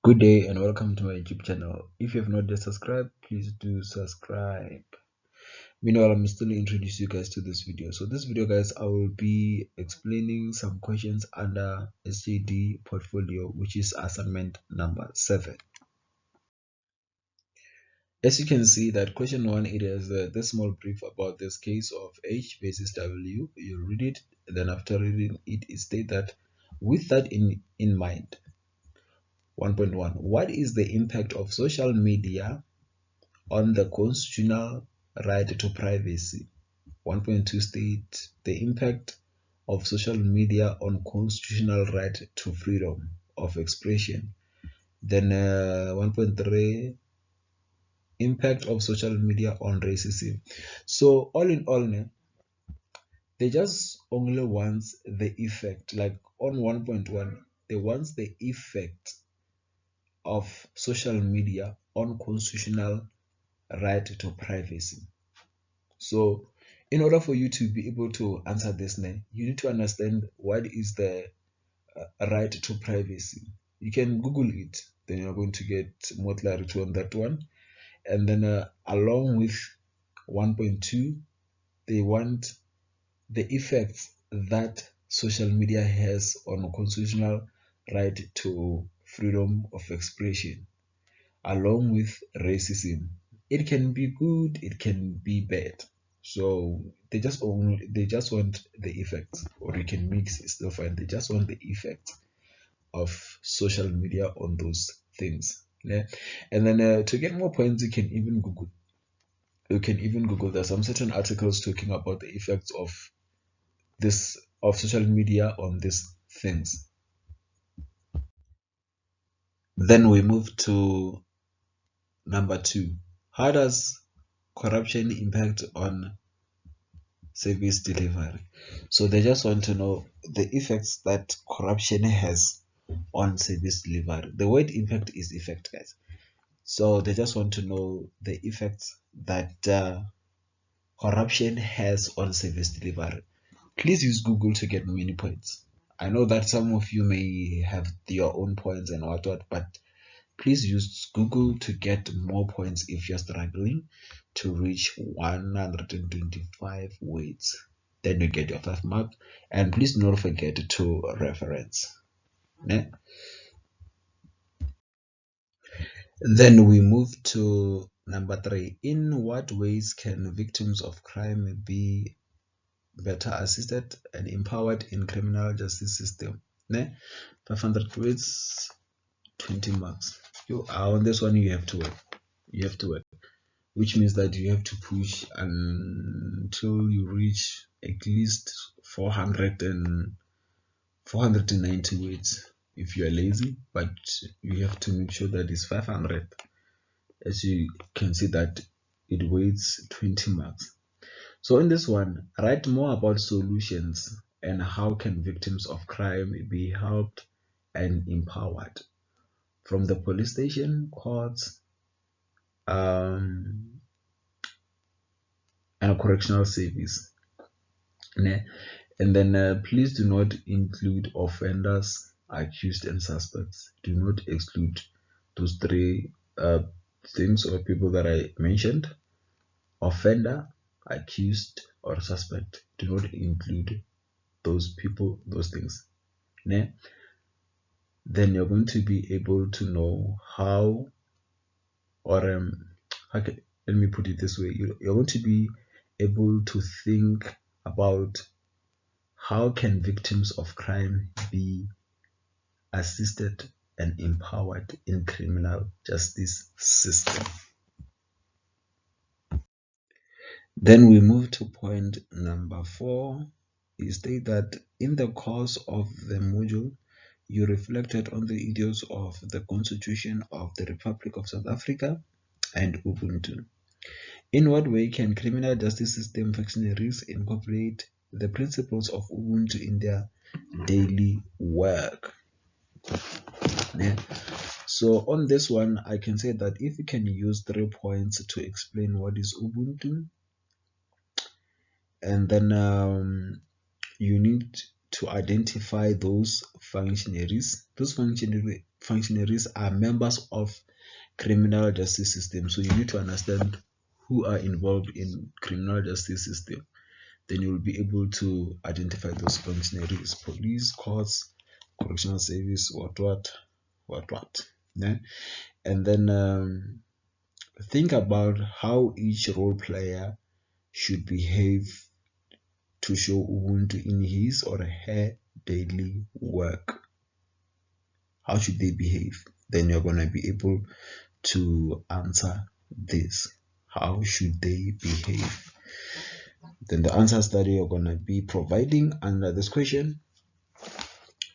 Good day and welcome to my YouTube channel. If you have not yet subscribed, please do subscribe. Meanwhile, I'm still introduce you guys to this video. So this video, guys, I will be explaining some questions under SJD portfolio, which is assignment number 7. As you can see that question 1, it has this small brief about this case of H versus W. You read it, then after reading it, it states that with that in mind, 1.1, what is the impact of social media on the constitutional right to privacy? 1.2 state the impact of social media on constitutional right to freedom of expression. Then 1.3 impact of social media on racism. So all in all, they just only wants the effect. Like on 1.1, they wants the effect of social media on constitutional right to privacy. So in order for you to be able to answer this, you need to understand what is the right to privacy. You can Google it, then you're going to get more clarity on that one. And then along with 1.2, they want the effects that social media has on constitutional right to freedom of expression, along with racism. It can be good, it can be bad. So they just want the effects, or you can mix it still fine. They just want the effect of social media on those things. Yeah. And then to get more points, you can even Google. There's some certain articles talking about the effects of social media on these things. Then we move to number 2. How does corruption impact on service delivery? So they just want to know the effects that corruption has on service delivery. The word impact is effect, guys. So they just want to know the effects that corruption has on service delivery. Please use Google to get many points. I know that some of you may have your own points and whatnot, but please use Google to get more points if you're struggling to reach 125 words. Then you get your 5 marks. And please do not forget to reference. Ne? Then we move to number 3. In what ways can victims of crime be better assisted and empowered in criminal justice system? Ne? 500 words, 20 marks. On this one you have to work. Which means that you have to push until you reach at least 490 words if you are lazy, but you have to make sure that it's 500. As you can see that it weighs 20 marks. So in this one, write more about solutions and how can victims of crime be helped and empowered from the police station, courts, and a correctional service. And then please do not include offenders, accused, and suspects. Do not exclude those 3 things or people that I mentioned: offender, accused, or suspect. Do not include those people, those things. Then you're going to be able to know how, or okay, let me put it this way: you're going to be able to think about how can victims of crime be assisted and empowered in criminal justice system. Then we move to point number 4. You state that in the course of the module, you reflected on the ideals of the Constitution of the Republic of South Africa and Ubuntu. In what way can criminal justice system functionaries incorporate the principles of Ubuntu in their daily work? Yeah. So on this one, I can say that if you can use 3 points to explain what is Ubuntu, and then you need to identify those functionaries. Those functionaries are members of criminal justice system. So you need to understand who are involved in criminal justice system. Then you will be able to identify those functionaries: police, courts, correctional service, what. Yeah? And then think about how each role player should behave to show Ubuntu in his or her daily work. How should they behave? Then you're going to be able to answer this. How should they behave? Then the answers that you're going to be providing under this question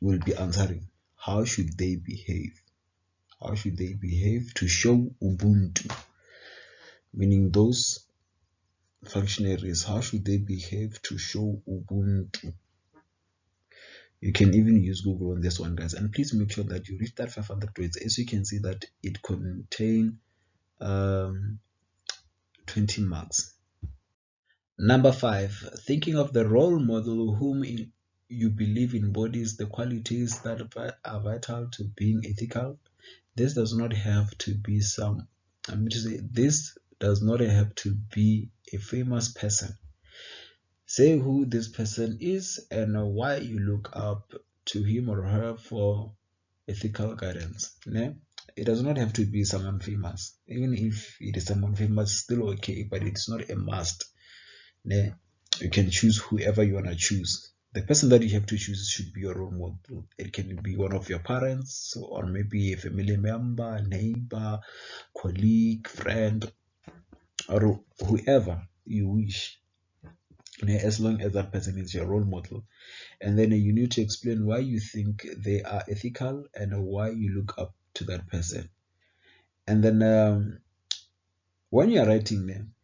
will be answering. How should they behave? How should they behave to show Ubuntu? Meaning those functionaries, how should they behave to show Ubuntu? You can even use Google on this one, guys, and please make sure that you reach that 500 words. As you can see that it contains 20 marks. Number 5, thinking of the role model whom you believe embodies the qualities that are vital to being ethical. This does not have to be this does not have to be a famous person. Say who this person is and why you look up to him or her for ethical guidance. Né? It does not have to be someone famous. Even if it is someone famous, still okay, but it's not a must. Né? You can choose whoever you want to choose. The person that you have to choose should be your role model. It can be one of your parents, or maybe a family member, neighbor, colleague, friend, or whoever you wish. As long as that person is your role model. And then you need to explain why you think they are ethical and why you look up to that person. And then when you're writing them,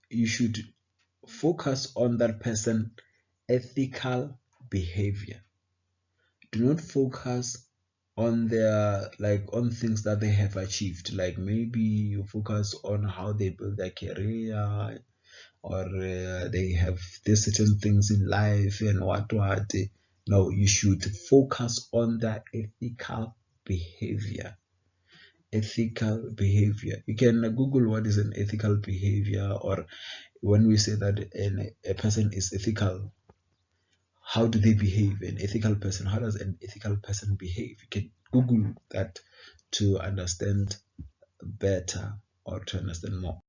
you should focus on that person's ethical behavior. Do not focus on their on things that they have achieved. Like maybe you focus on how they build their career, or they have these certain things in life and what. No, you should focus on the ethical behavior. Ethical behavior. You can Google what is an ethical behavior, or when we say that a person is ethical, how do they behave? An ethical person, how does an ethical person behave? You can Google that to understand better or to understand more.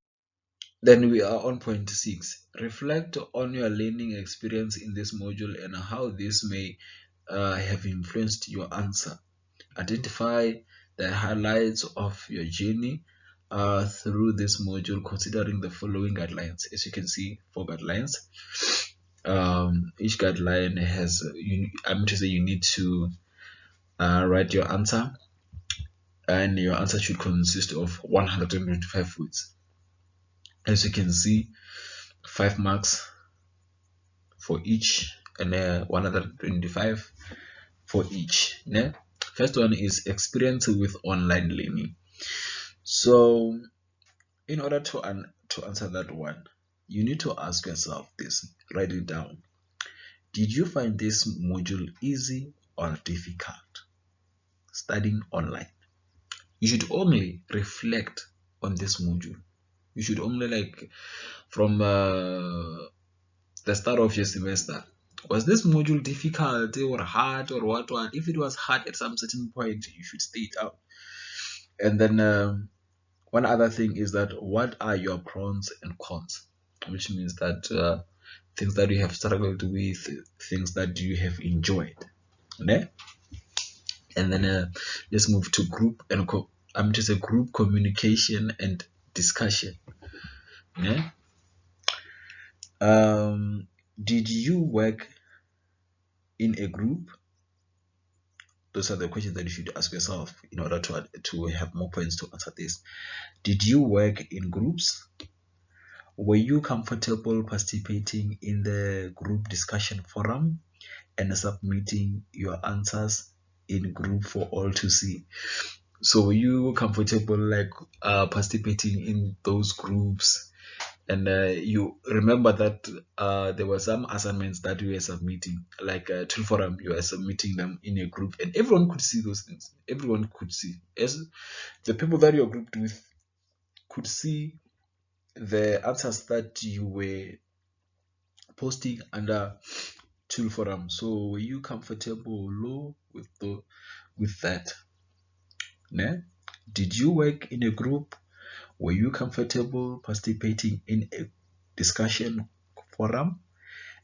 Then we are on point 6. Reflect on your learning experience in this module and how this may have influenced your answer. Identify the highlights of your journey through this module, considering the following guidelines. As you can see, 4 guidelines. Each guideline has, you need to write your answer, and your answer should consist of 125 words. As you can see, 5 marks for each and 125 for each. Yeah? First one is experience with online learning. So in order to answer that one, you need to ask yourself this, write it down. Did you find this module easy or difficult? Studying online. You should only reflect on this module. You should only from the start of your semester. Was this module difficult or hard or what? If it was hard at some certain point, you should stay it out. And then one other thing is that what are your pros and cons? Which means that things that you have struggled with, things that you have enjoyed. Okay? And then let's move to group and group communication and discussion. Yeah? Did you work in a group? Those are the questions that you should ask yourself in order to have more points to answer this. Did you work in groups? Were you comfortable participating in the group discussion forum and submitting your answers in group for all to see? So were you comfortable participating in those groups And you remember that there were some assignments that we were submitting, like to forum, you were submitting them in a group, and everyone could see those things. Everyone could see, as the people that you're grouped with could see the answers that you were posting under tool forum. So were you comfortable with that? Ne? Did you work in a group? Were you comfortable participating in a discussion forum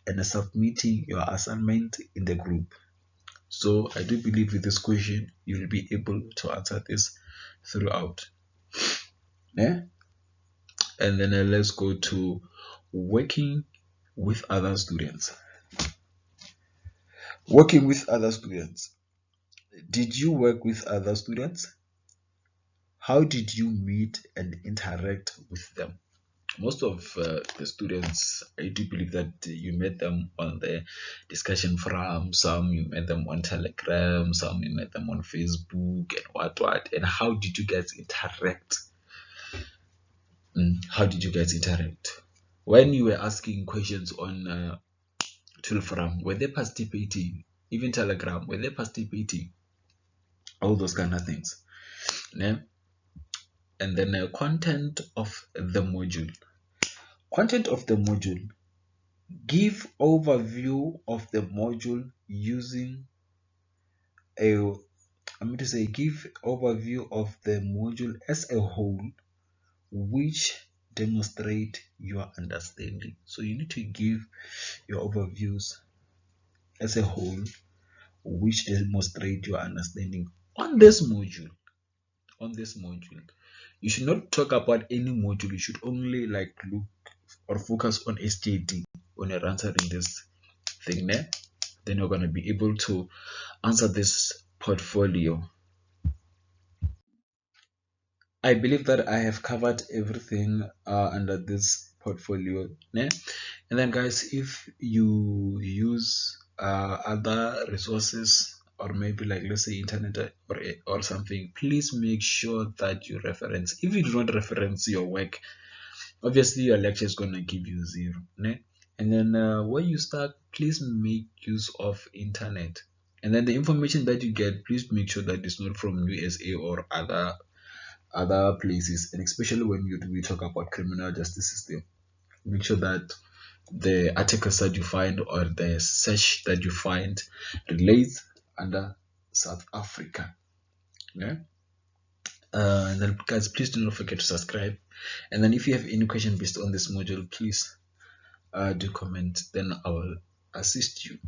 and submitting your assignment in the group? So I do believe with this question you will be able to answer this throughout. Yeah? And then let's go to working with other students. Working with other students. Did you work with other students? How did you meet and interact with them? Most of the students, I do believe that you met them on the discussion forum, some you met them on Telegram, some you met them on Facebook, and what. And how did you guys interact? How did you guys interact? When you were asking questions on Tool forum, were they participating? Even Telegram, were they participating? All those kind of things. Yeah? And then content of the module. Content of the module. Give overview of the module using I'm going to say give overview of the module as a whole, which demonstrate your understanding. So you need to give your overviews as a whole, which demonstrate your understanding on this module. You should not talk about any module. You should only like look or focus on SJD when you're answering this thing there. Then you're going to be able to answer this portfolio. I believe that I have covered everything under this portfolio. Ne? And then guys, if you use other resources, or maybe like let's say internet or something, please make sure that you reference. If you do not reference your work, obviously your lecture is going to give you 0. Ne? And then when you start, please make use of internet. And then the information that you get, please make sure that it's not from USA or other places. And especially when we talk about criminal justice system, make sure that the articles that you find or the search that you find relates under South Africa. Yeah. And then guys, please do not forget to subscribe. And then if you have any question based on this module, please do comment, then I will assist you.